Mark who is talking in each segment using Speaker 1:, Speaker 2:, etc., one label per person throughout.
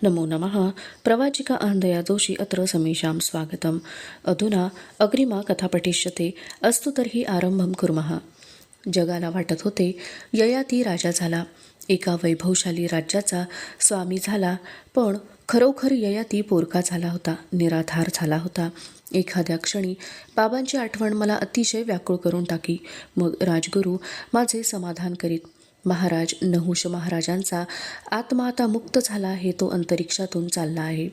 Speaker 1: नमो नमः। प्रवाचिका अहन्दया दोषी अत्र समेषां स्वागतम्। अधुना अग्रिमा कथा पठिष्यते। अस्तु तर्हि आरंभं कुर्मः। जगाला वाटत होते ययाती राजा झाला, एका वैभवशाली राज्याचा स्वामी झाला, पण खरोखर ययाती पोरका झाला होता, निराधार झाला होता. एखाद्या क्षणी बाबांची आठवण मला अतिशय व्याकुळ करून टाकी. मग राजगुरू माझे समाधान करीत. महाराज नहुष महाराजांचा आत्मा आता मुक्त झाला आहे, तो अंतरिक्षातून चालला आहे.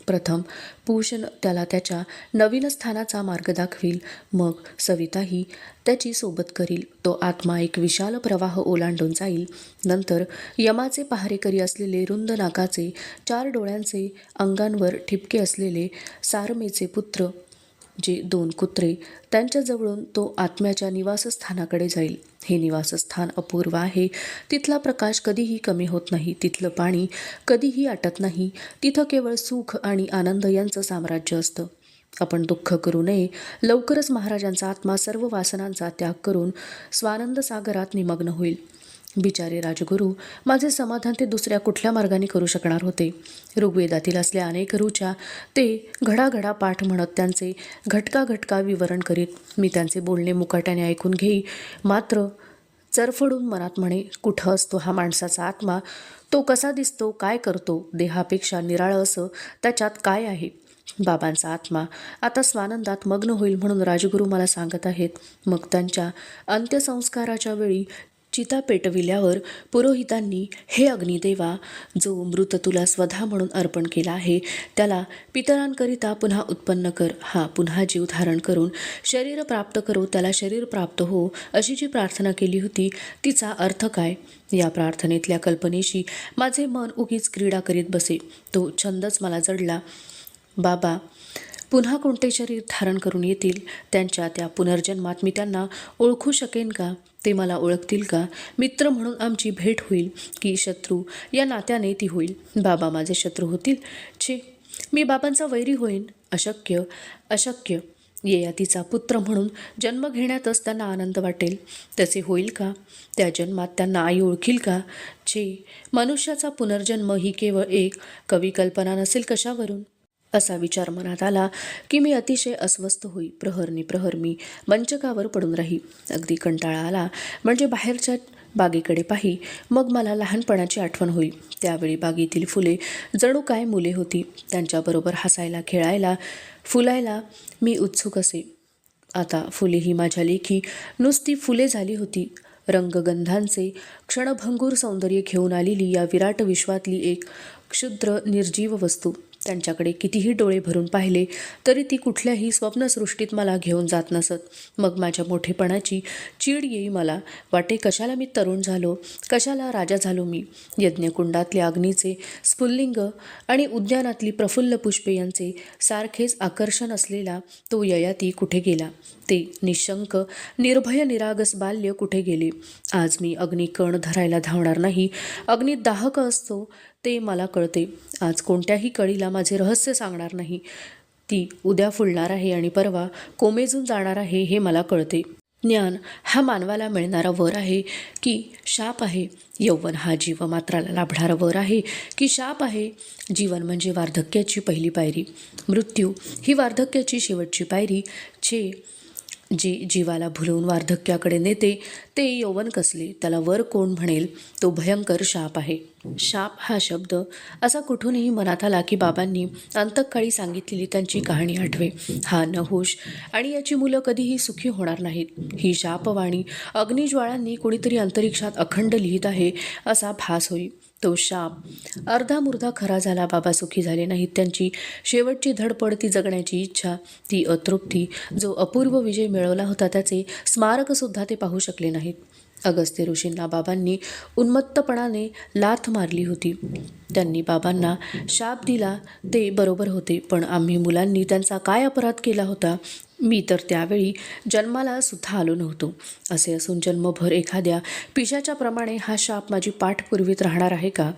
Speaker 1: प्रथम पूषण त्याला त्याच्या नवीन स्थानाचा मार्ग दाखवील, मग सविताही त्याची सोबत करील. तो आत्मा एक विशाल प्रवाह ओलांडून जाईल. नंतर यमाचे पहारेकरी असलेले रुंद नाकाचे, 4 डोळ्यांचे, अंगांवर ठिपके असलेले सारमेचे पुत्र जे 2 कुत्रे, त्यांच्याजवळून तो आत्म्याच्या निवासस्थानाकडे जाईल. हे निवासस्थान अपूर्व आहे. तिथला प्रकाश कधीही कमी होत नाही, तिथलं पाणी कधीही आटत नाही. तिथं केवळ सुख आणि आनंद यांचं साम्राज्य असतं. आपण दुःख करू नये. लवकरच महाराजांचा आत्मा सर्व वासनांचा त्याग करून स्वानंद सागरात निमग्न होईल. बिचारे राजगुरू माझे समाधान ते दुसऱ्या कुठल्या मार्गाने करू शकणार होते. ऋग्वेदातील असल्या अनेक ऋचा ते घडाघडा पाठ म्हणत त्यांचे घटका विवरण करीत. मी त्यांचे बोलणे मुकाट्याने ऐकून घेई, मात्र चरफडून मनात म्हणे, कुठं असतो हा माणसाचा आत्मा? तो कसा दिसतो, काय करतो? देहापेक्षा निराळं असं त्याच्यात काय आहे? बाबांचा आत्मा आता स्वानंदात मग्न होईल म्हणून राजगुरू मला सांगत आहेत. मग त्यांच्या अंत्यसंस्काराच्या वेळी चिता पेटविल्यावर पुरोहितांनी, हे अग्निदेवा, जो मृत तुला स्वधा म्हणून अर्पण केला आहे त्याला पितरांकरिता पुन्हा उत्पन्न कर. हा पुन्हा जीव धारण करून शरीर प्राप्त करो, त्याला शरीर प्राप्त हो, अशी जी प्रार्थना केली होती तिचा अर्थ काय? या प्रार्थनेतल्या कल्पनेशी माझे मन उगीच क्रीडा करीत बसे. तो छंदच मला जडला. बाबा पुन्हा कोणते शरीर धारण करून येतील? त्यांच्या त्या पुनर्जन्मात मी त्यांना ओळखू शकेन का? ते मला ओळखतील का? मित्र म्हणून आमची भेट होईल की शत्रू या नात्याने ती होईल? बाबा माझे शत्रू होतील? छे, मी बाबांचा वैरी होईन? अशक्य, अशक्य. ययातीचा पुत्र म्हणून जन्म घेण्यातच त्यांना आनंद वाटेल, तसे होईल का? त्या जन्मात त्यांना आई ओळखील का? छे, मनुष्याचा पुनर्जन्म ही केवळ एक कविकल्पना नसेल कशावरून? असा विचार मनात आला की मी अतिशय अस्वस्थ होई. प्रहर मी मंचकावर पडून राही. अगदी कंटाळा आला म्हणजे बाहेरच्या बागेकडे पाही. मग मला लहानपणाची आठवण होई. त्यावेळी बागेतील फुले जणू काय मुले होती. त्यांच्याबरोबर हसायला, खेळायला, फुलायला मी उत्सुक असे. आता फुले ही माझ्या लेखी नुसती फुले झाली होती. रंगगंधांचे क्षणभंगूर सौंदर्य घेऊन आलेली या विराट विश्वातली एक क्षुद्र निर्जीव वस्तू. त्यांच्याकडे कितीही डोळे भरून पाहिले तरी ती कुठल्याही स्वप्नसृष्टीत मला घेऊन जात नसत. मग माझ्या मोठेपणाची चीड येई मला. वाटे कशाला मी तरुण झालो, कशाला राजा झालो मी? यज्ञकुंडातल्या अग्नीचे स्फुल्लिंग आणि उद्यानातली प्रफुल्ल पुष्पे यांचे सारखेच आकर्षण असलेला तो ययाती कुठे गेला? ते निशंक निर्भय निरागस बाल्य कुठे गेले? आज मी अग्निकण धरायला धावणार नाही. अग्नीत दाहक असतो ते मला कळते. आज कोणत्याही कळीला माझे रहस्य सांगणार नाही. ती उद्या फुलणार आहे आणि परवा कोमेजून जाणार आहे हे मला कळते. ज्ञान हा मानवाला मिळणारा वर आहे की शाप आहे? यौवन हा जीवमात्राला लाभणारा वर आहे की शाप आहे? जीवन म्हणजे वार्धक्याची पहिली पायरी, मृत्यू ही वार्धक्याची शेवटची पायरी. छे, जे जीवाला भुलवून वार्धक्याकडे नेते ते यौवन कसले? त्याला वर कोण म्हणेल? तो भयंकर शाप आहे. शाप हा शब्द असा कुठूनही मनात आला की बाबांनी अंतकाळी सांगितलेली त्यांची कहाणी आठवे. हा नहुष आणि याची मुलं कधीही सुखी होणार नाहीत. ही शापवाणी अग्निज्वाळांनी कोणीतरी अंतरिक्षात अखंड लिहित आहे असा भास होई. तो शाप अर्धा मुर्धा खरा झाला. बाबा सुखी झाले नाहीत. त्यांची शेवटची धडपड, ती जगण्याची इच्छा, ती अतृप्ती, जो अपूर्व विजय मिळवला होता त्याचे स्मारकसुद्धा ते पाहू शकले नाहीत. अगस्त्य ऋषींना बाबांनी उन्मत्तपणाने लाथ मारली होती. त्यांनी बाबांना शाप दिला ते बरोबर होते, पण आम्ही मुलांनी त्यांचा काय अपराध केला होता? मी तर त्यावेळी जन्माला सुद्धा आलो नव्हतो. असे असून जन्मभर एखाद्या पिशाच्याप्रमाणे हा शाप माझी पाठ पुरवीत राहणार आहे का?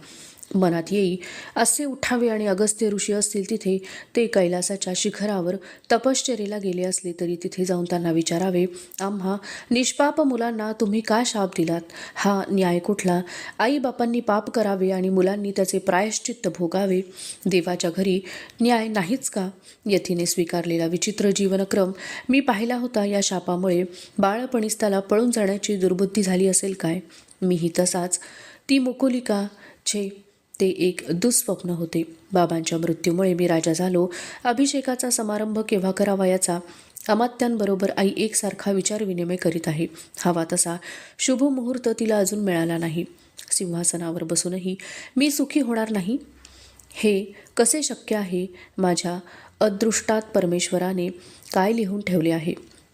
Speaker 1: मनात येई असे उठावे आणि अगस्त्य ऋषी असतील तिथे, ते कैलासाच्या शिखरावर तपश्चर्येला गेले असले तरी तिथे जाऊन त्यांना विचारावे, आम्हा निष्पाप मुलांना तुम्ही का शाप दिलात? हा न्याय कुठला? आईबापांनी पाप करावे आणि मुलांनी त्याचे प्रायश्चित्त भोगावे. देवाच्या घरी न्याय नाहीच का? यतीने स्वीकारलेला विचित्र जीवनक्रम मी पाहिला होता. या शापामुळे बाळपणीच त्याला पळून जाण्याची दुर्बुद्धी झाली असेल काय? मीही तसाच. ती मुकुलिका, छे, ते एक दुःस्वप्न होते. बाबांच्या मृत्यूमुळे मी राजा झालो. अभिषेकाचा समारंभ केव्हा करावा याचा अमात्यांबरोबर आई एकसारखा विचारविनिमय करीत आहे. हवा तसा शुभ मुहूर्त तिला अजून मिळाला नाही. सिंहासनावर बसूनही मी सुखी होणार नाही. हे कसे शक्य आहे? माझ्या अदृष्टात परमेश्वराने काय लिहून ठेवले आहे?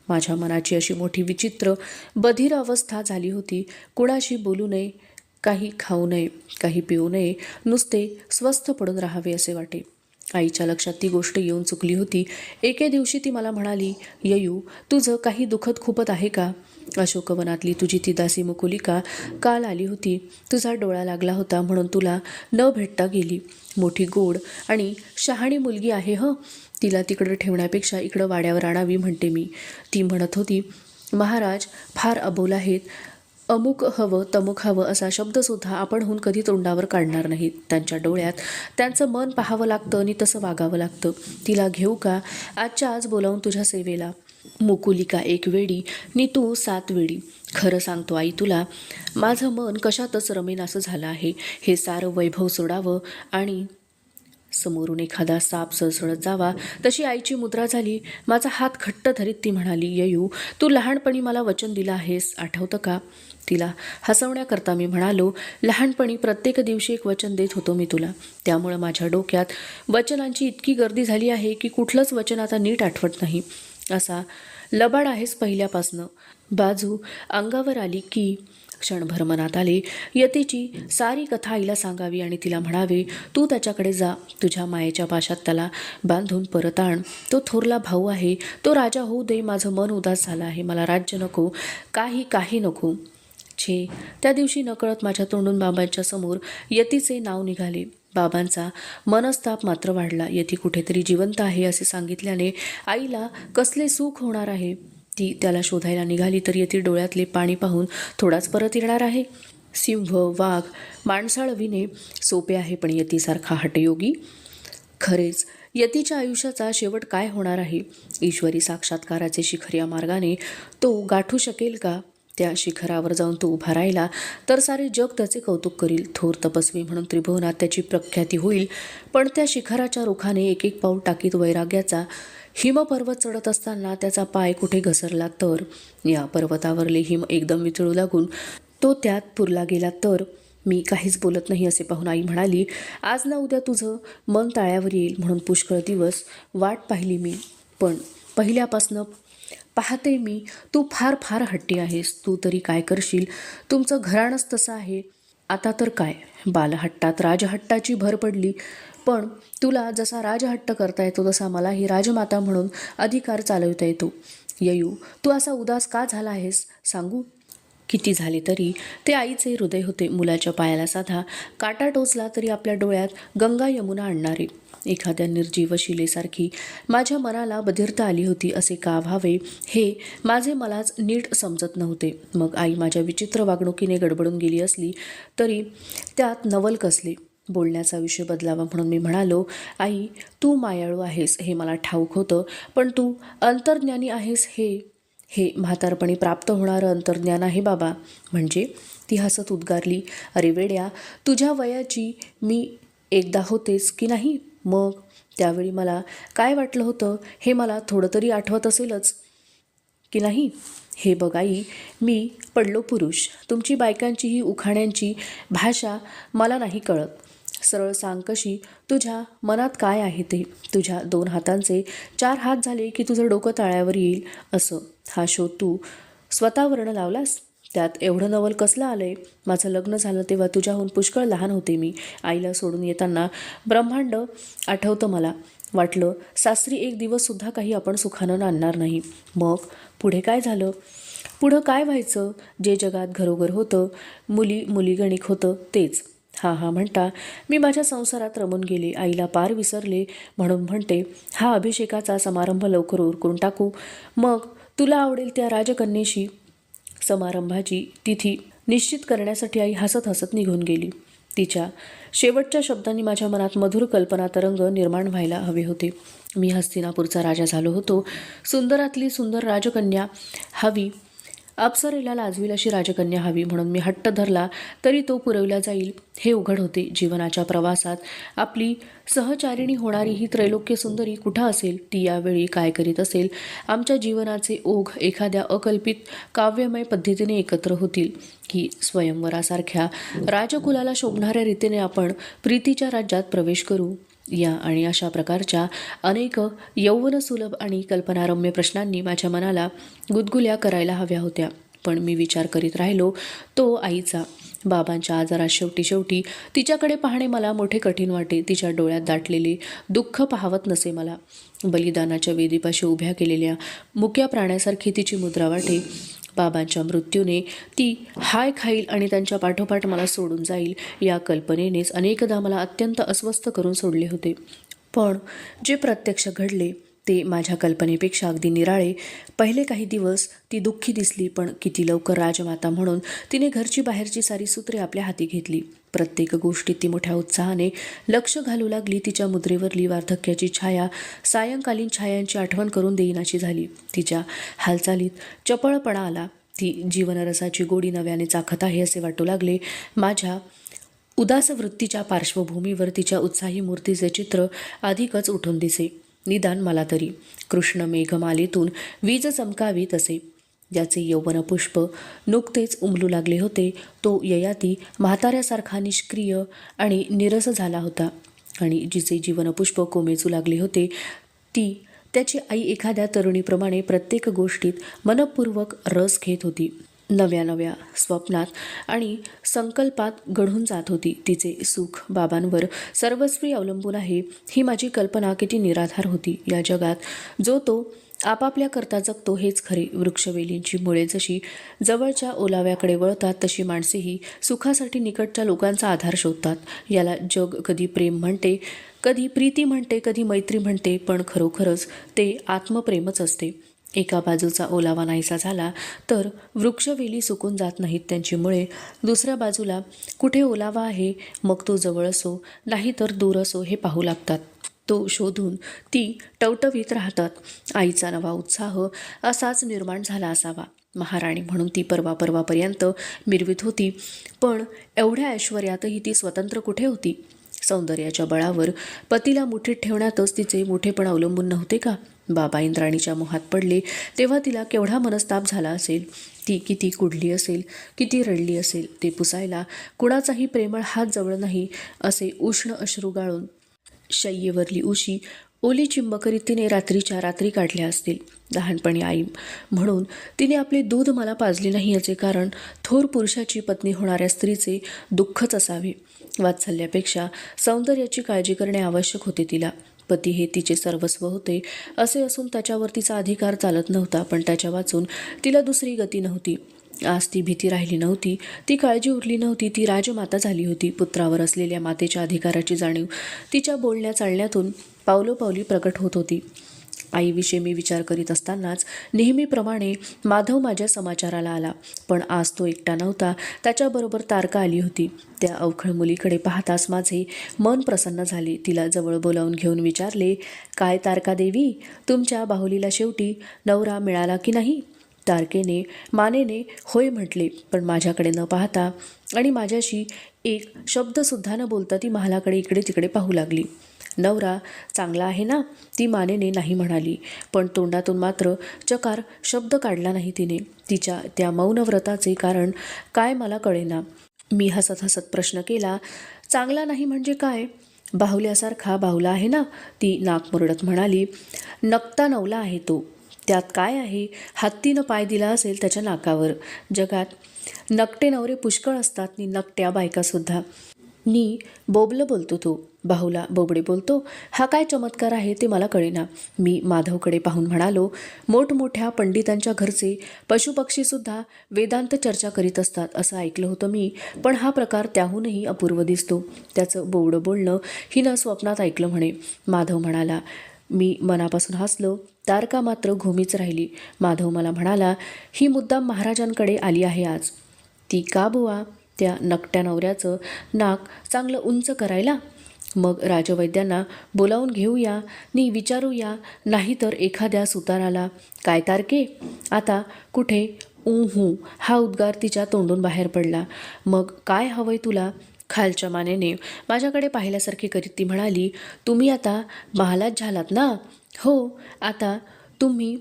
Speaker 1: माझ्या मनाची अशी मोठी विचित्र बधिर अवस्था झाली होती. कुणाशी बोलू नये, काही खाऊ नये, काही पिऊ नये, नुसते स्वस्थ पडून राहावे असे वाटे. आईच्या लक्षात ती गोष्ट येऊन चुकली होती. एके दिवशी ती मला म्हणाली, ययू, तुझं काही दुखत खुपत आहे का? अशोकवनातली तुझी ती दासी मुकुलिका काल आली होती. तुझा डोळा लागला होता म्हणून तुला न भेटता गेली. मोठी गोड आणि शहाणी मुलगी आहे हं. तिला तिकडं ठेवण्यापेक्षा इकडं वाड्यावर आणावी म्हणते मी. ती म्हणत होती, महाराज फार अबोल आहेत. अमुक हवं तमुक हवं असा शब्दसुद्धा आपणहून कधी तोंडावर काढणार नाहीत. त्यांच्या डोळ्यात त्यांचं मन पाहावं लागतं आणि तसं वागावं लागतं. तिला घेऊ का? आजच्या आज बोलावून तुझ्या सेवेला. मुकुलिका एक वेडी नि तू 7 वेडी. खरं सांगतो आई तुला, माझं मन कशातच रमेनासं झालं आहे. हे सारं वैभव सोडावं आणि समोरून एखादा साप सळसळत जावा तशी आईची मुद्रा झाली. माझा हात घट्ट धरीत ती म्हणाली, ययू, तू लहानपणी मला वचन दिलं आहेस, आठवतं का? तिला हसवण्याकरता मी म्हणालो, लहानपणी प्रत्येक दिवशी एक वचन देत होतो मी तुला. त्यामुळं माझ्या डोक्यात वचनांची इतकी गर्दी झाली आहे की कुठलंच वचन आता नीट आठवत नाही. असा लबाड आहेस पहिल्यापासनं. बाजू अंगावर आली की क्षणभर मनात आले यतीची सारी कथा आईला सांगावी आणि तिला म्हणावे, तू त्याच्याकडे जा, तुझ्या मायेच्या पाशात त्याला बांधून परत आण. तो थोरला भाऊ आहे, तो राजा होऊ दे. माझं मन उदास झालं आहे. मला राज्य नको, काही नको. छे, त्या दिवशी नकळत माझ्या तोंडून बाबांच्या समोर यतीचे नाव निघाले. बाबांचा मनस्ताप मात्र वाढला. यती कुठेतरी जिवंत आहे असे सांगितल्याने आईला कसले सुख होणार आहे. ती त्याला शोधायला निघाली तर यती डोळ्यातले पाणी पाहून थोडाच परत येणार आहे. सिंह, वाघ माणसाळविणे सोपे आहे, पण यतीसारखा हटयोगी? खरेच यतीच्या आयुष्याचा शेवट काय होणार आहे? ईश्वरी साक्षात्काराचे शिखर या मार्गाने तो गाठू शकेल का? त्या शिखरावर जाऊन तो उभा राहिला तर सारे जग त्याचे कौतुक करील. थोर तपस्वी म्हणून त्रिभुवनात त्याची प्रख्याती होईल. पण त्या शिखराच्या रुखाने एक एक पाऊल टाकीत वैराग्याचा हिमपर्वत चढत असताना त्याचा पाय कुठे घसरला तर? या पर्वतावरले हिम एकदम वितळू लागून तो त्यात पुरला गेला तर? मी काहीच बोलत नाही असे पाहून आई म्हणाली, आज ना उद्या तुझं मन ताळ्यावर येईल म्हणून पुष्कळ दिवस वाट पाहिली मी. पण पहिल्यापासनं पाहते मी, तू फार फार हट्टी आहेस. तू तरी काय करशील? तुमचं घराणंच तसं आहे. आता तर काय, बालहट्टात राजहट्टाची भर पडली. पण तुला जसा राजहट्ट करता येतो तसा मलाही राजमाता म्हणून अधिकार चालवता येतो. ययू, तू असा उदास का झाला आहेस? सांगू? किती झाले तरी ते आईचे हृदय होते. मुलाच्या पायाला साधा काटा टोचला तरी आपल्या डोळ्यात गंगा यमुना आणणारे. एखाद्या निर्जीव शिलेसारखी माझ्या मनाला बधिरता आली होती. असे का व्हावे हे माझे मलाच नीट समजत नव्हते. मग आई माझ्या विचित्र वागणुकीने गडबडून गेली असली तरी त्यात नवल कसले? बोलण्याचा विषय बदलावा म्हणून मी म्हणालो, आई, तू मायाळू आहेस हे मला ठाऊक होतं, पण तू अंतर्ज्ञानी आहेस हे म्हातारपणी प्राप्त होणारं अंतर्ज्ञान आहे बाबा. म्हणजे? ती हसत उद्गारली, अरे वेड्या, तुझ्या वयाची मी एकदा होतेस की नाही? मग त्यावेळी मला काय वाटलं होतं हे मला थोडं तरी आठवत असेलच की नाही? हे बघ आई, मी पडलो पुरुष. तुमची बायकांची ही उखाण्यांची भाषा मला नाही कळत. सरळ सांग कशी, तुझ्या मनात काय आहे ते? तुझ्या 2 हातांचे 4 हात झाले की तुझं डोकं ताळ्यावर येईल असं. हा शोध तू स्वतःवरनं लावलास? त्यात एवढं नवल कसलं आलंय? माझं लग्न झालं तेव्हा तुझ्याहून पुष्कळ लहान होते मी. आईला सोडून येताना ब्रह्मांड आठवतं मला. वाटलं सासरी एक दिवससुद्धा काही आपण सुखानं नांदणार नाही. मग पुढे काय झालं? पुढं काय व्हायचं? जे जगात घरोघर होतं, मुली मुलीगणिक होतं तेच. हा हा म्हणता मी माझ्या संसारात रमून गेले, आईला पार विसरले म्हणून म्हणते हा अभिषेकाचा समारंभ लवकर उरकून टाकू, मग तुला आवडेल त्या राजकन्येशी समारंभाची तिथी निश्चित करण्यासाठी आई हसत हसत निघून गेली. तिच्या शेवटच्या शब्दांनी माझ्या मनात मधुर कल्पना तरंग निर्माण व्हायला हवे होते. मी हस्तिनापूरचा राजा झालो होतो. सुंदरातली सुंदर राजकन्या हवी, अप्सरेला लाजवील अशी राजकन्या हवी म्हणून मी हट्ट धरला तरी तो पुरवला जाईल हे उघड होते. जीवनाच्या प्रवासात आपली सहचारिणी होणारी ही त्रैलोक्य सुंदरी कुठं असेल? ती यावेळी काय करीत असेल? आमच्या जीवनाचे ओघ एखाद्या अकल्पित काव्यमय पद्धतीने एकत्र होतील की स्वयंवरासारख्या राजकुलाला शोभणाऱ्या रीतीने आपण प्रीतीच्या राज्यात प्रवेश करू? या आणि अशा प्रकारच्या अनेक यौवनसुलभ आणि कल्पनारम्य प्रश्नांनी माझ्या मनाला गुदगुल्या करायला हव्या होत्या. पण मी विचार करीत राहिलो तो आईचा. बाबांच्या आजारात शेवटी तिच्याकडे पाहणे मला मोठे कठीण वाटे. तिच्या डोळ्यात दाटलेले दुःख पाहवत नसे मला. बलिदानाच्या वेदीपाशी उभ्या केलेल्या मुक्या प्राण्यासारखी तिची मुद्रा वाटे. बाबांच्या मृत्यूने ती हाय खाईल आणि त्यांच्या पाठोपाठ मला सोडून जाईल या कल्पनेनेच अनेकदा मला अत्यंत अस्वस्थ करून सोडले होते. पण जे प्रत्यक्ष घडले ते माझ्या कल्पनेपेक्षा अगदी निराळे. पहिले काही दिवस ती दुःखी दिसली, पण किती लवकर राजमाता म्हणून तिने घरची बाहेरची सारी सूत्रे आपल्या हाती घेतली. प्रत्येक गोष्टीत ती मोठ्या उत्साहाने लक्ष घालू लागली. तिच्या मुद्रेवरली वार्धक्याची छाया सायंकालीन छायांची आठवण करून देईनाची झाली. तिच्या हालचालीत चपळपणा आला. ती जीवनरसाची गोडी नव्याने चाखत आहे असे वाटू लागले. माझ्या उदास वृत्तीच्या पार्श्वभूमीवर तिच्या उत्साही मूर्तीचे चित्र अधिकच उठून दिसे. निदान मला तरी. कृष्ण मेघमालेतून वीज चमकावी तसे. ज्याचे यौवन पुष्प नुकतेच उमलू लागले होते तो ययाती म्हाताऱ्यासारखा निष्क्रिय आणि निरस झाला होता. आणि जिचे जीवनपुष्प कोमेजू लागले होते ती त्याची आई एखाद्या तरुणीप्रमाणे प्रत्येक गोष्टीत मनपूर्वक रस घेत होती. नव्या नव्या स्वप्नात आणि संकल्पात घडून जात होती. तिचे सुख बाबांवर सर्वस्वी अवलंबून आहे ही माझी कल्पना किती निराधार होती. या जगात जो तो आपापल्या करता जगतो हेच खरे. वृक्षवेलींची मुळे जशी जवळच्या ओलाव्याकडे वळतात तशी माणसेही सुखासाठी निकटच्या लोकांचा आधार शोधतात. याला जग कधी प्रेम म्हणते, कधी प्रीती म्हणते, कधी मैत्री म्हणते, पण खरोखरच ते आत्मप्रेमच असते. एका बाजूचा ओलावा नाहीसा झाला तर वृक्षवेली सुकून जात नाहीत त्यांची मुळे. दुसऱ्या बाजूला कुठे ओलावा आहे, मग तो जवळ असो नाही तर दूर असो हे पाहू लागतात. तो शोधून ती टवटवीत राहतात. आईचा नवा उत्साह असाच निर्माण झाला असावा. महाराणी म्हणून ती परवापर्यंत मिरवीत होती, पण एवढ्या ऐश्वर्यातही ती स्वतंत्र कुठे होती? सौंदर्याच्या बळावर पतीला मुठीत ठेवण्यातच तिचे मोठेपण अवलंबून नव्हते का? बाबा इंद्राणीच्या मोहात पडले तेव्हा तिला केवढा मनस्ताप झाला असेल. ती किती कुढली असेल, किती रडली असेल. ते पुसायला कुणाचाही प्रेमळ हात जवळ नाही असे उष्ण अश्रू गाळून शय्येवरली उशी ओली चिंब करीत तिने रात्रीच्या रात्री काढल्या असतील. लहानपणी आई म्हणून तिने आपले दूध मला पाजले नाही याचे कारण थोर पुरुषाची पत्नी होणाऱ्या स्त्रीचे दुःखच असावे. वात्सल्यापेक्षा सौंदर्याची काळजी करणे आवश्यक होते तिला. पती हे तिचे सर्वस्व होते असे असून त्याच्यावर तिचा अधिकार चालत नव्हता, पण त्याच्या वाचून तिला दुसरी गती नव्हती. आज ती भीती राहिली नव्हती, ती काळजी उरली नव्हती. ती राजमाता झाली होती. पुत्रावर असलेल्या मातेच्या अधिकाराची जाणीव तिच्या बोलण्या चालण्यातून पावलोपावली प्रकट होत होती. आईविषयी मी विचार करीत असतानाच नेहमीप्रमाणे माधव माझ्या समाचाराला आला. पण आज तो एकटा नव्हता, त्याच्याबरोबर तारका आली होती. त्या अवखळ मुलीकडे पाहताच माझे मन प्रसन्न झाले. तिला जवळ बोलावून घेऊन विचारले, काय तारका देवी, तुमच्या बाहुलीला शेवटी नवरा मिळाला की नाही? तारकेने मानेने होय म्हटले, पण माझ्याकडे न पाहता आणि माझ्याशी एक शब्दसुद्धा न बोलता ती महालाकडे इकडे तिकडे पाहू लागली. नवरा चांगला आहे ना? ती मानेने नाही म्हणाली, पण तोंडातून मात्र चकार शब्द काढला नाही तिने. तिच्या त्या मौनव्रताचे कारण काय मला कळेना. मी हसत हसत प्रश्न केला, चांगला नाही म्हणजे काय? बाहुल्यासारखा बाहुला आहे ना? ती नाक मुरडत म्हणाली, नकता नवला आहे तो. त्यात काय आहे? हत्तीनं पाय दिला असेल त्याच्या नाकावर. जगात नकटे नवरे पुष्कळ असतात नि नकट्या बायकासुद्धा. बोबलं बोलतो तो. बाहुला बोबडे बोलतो, हा काय चमत्कार आहे ते मला कळेना. मी माधवकडे पाहून म्हणालो, मोठमोठ्या पंडितांच्या घरचे पशुपक्षीसुद्धा वेदांत चर्चा करीत असतात असं ऐकलं होतं मी, पण हा प्रकार त्याहूनही अपूर्व दिसतो. त्याचं बोबडं बोलणं हिनं स्वप्नात ऐकलं म्हणे. माधव म्हणाला. मी मनापासून हसलो. तारका मात्र घुमीच राहिली. माधव मला म्हणाला, ही मुद्दाम महाराजांकडे आली आहे आज. ती का बुवा? त्या नकट्या नवऱ्याचं नाक चांगलं उंच करायला? मग राजवैद्यांना बोलावून घेऊया नि विचारूया, नाहीतर एखाद्या सुताराला. काय तारके? आता कुठे ऊहू हा उद्गार तिच्या तोंडून बाहेर पडला. मग काय हवंय तुला? खालच्या मानेने माझ्याकडे पाहिल्यासारखी करीत ती म्हणाली, तुम्ही आता महालात झालात ना? हो. आता तुम्ही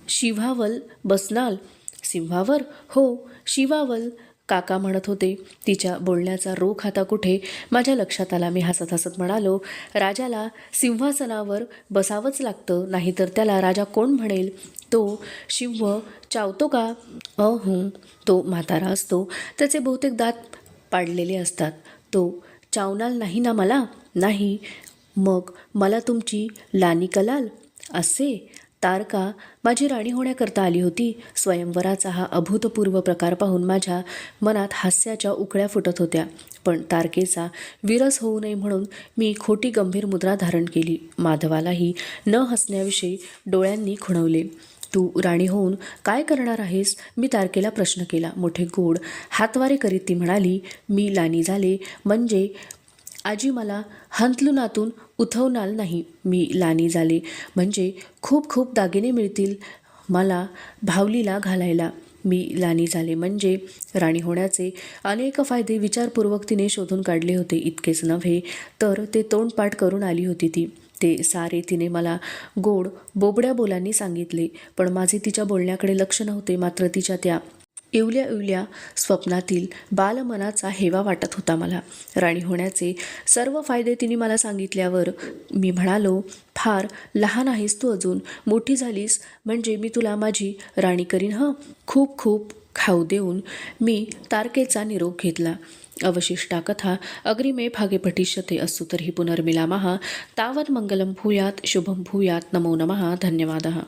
Speaker 1: शिव्हावल बसनाल. सिंहावर? हो, शिवावल काका म्हणत होते. तिच्या बोलण्याचा रोख आता कुठे माझ्या लक्षात आला. मी हसत हसत म्हणालो, राजाला सिंहासनावर बसावंच लागतं, नाहीतर त्याला राजा कोण म्हणेल? तो सिंह चावतो का? तो म्हातारा असतो, त्याचे बहुतेक दात पाडलेले असतात. तो चावणार नाही ना मला? नाही. मग मला तुमची लानी कलाल? असे? तारका माझी राणी होण्याकरता आली होती. स्वयंवराचा हा अभूतपूर्व प्रकार पाहून माझ्या मनात हास्याच्या उकळ्या फुटत होत्या. पण तारकेचा विरस होऊ नये म्हणून मी खोटी गंभीर मुद्रा धारण केली. माधवालाही न हसण्याविषयी डोळ्यांनी खुणवले. तू राणी होऊन काय करणार आहेस? मी तारकेला प्रश्न केला. मोठे गोड हातवारे करीत ती म्हणाली, मी लानी झाले म्हणजे आजी मला हंतलुनातून उठवणार नाही. मी लानी झाले म्हणजे खूप खूप दागिने मिळतील मला भावलीला घालायला. मी लानी झाले म्हणजे राणी होण्याचे अनेक फायदे विचारपूर्वक तिने शोधून काढले होते. इतकेच नव्हे तर ते तोंडपाठ करून आली होती ती. ते सारे तिने मला गोड बोबड्या बोलांनी सांगितले. पण माझे तिच्या बोलण्याकडे लक्ष नव्हते. मात्र तिच्या त्या इवल्या इवल्या स्वप्नातील बालमनाचा हेवा वाटत होता मला. राणी होण्याचे सर्व फायदे तिने मला सांगितल्यावर मी म्हणालो, फार लहान आहेस तू अजून. मोठी झालीस म्हणजे मी तुला माझी राणी करीन. खूप खूप खाऊ देऊन मी तारकेचा निरोप घेतला. अवशिष्टा कथा अग्रिमे भागे पठिष्यते. अस्तु तर्हि पुनर्मिलामः. तावत् मंगलं भूयात् शुभं भूयात्. नमो नमः. धन्यवादः.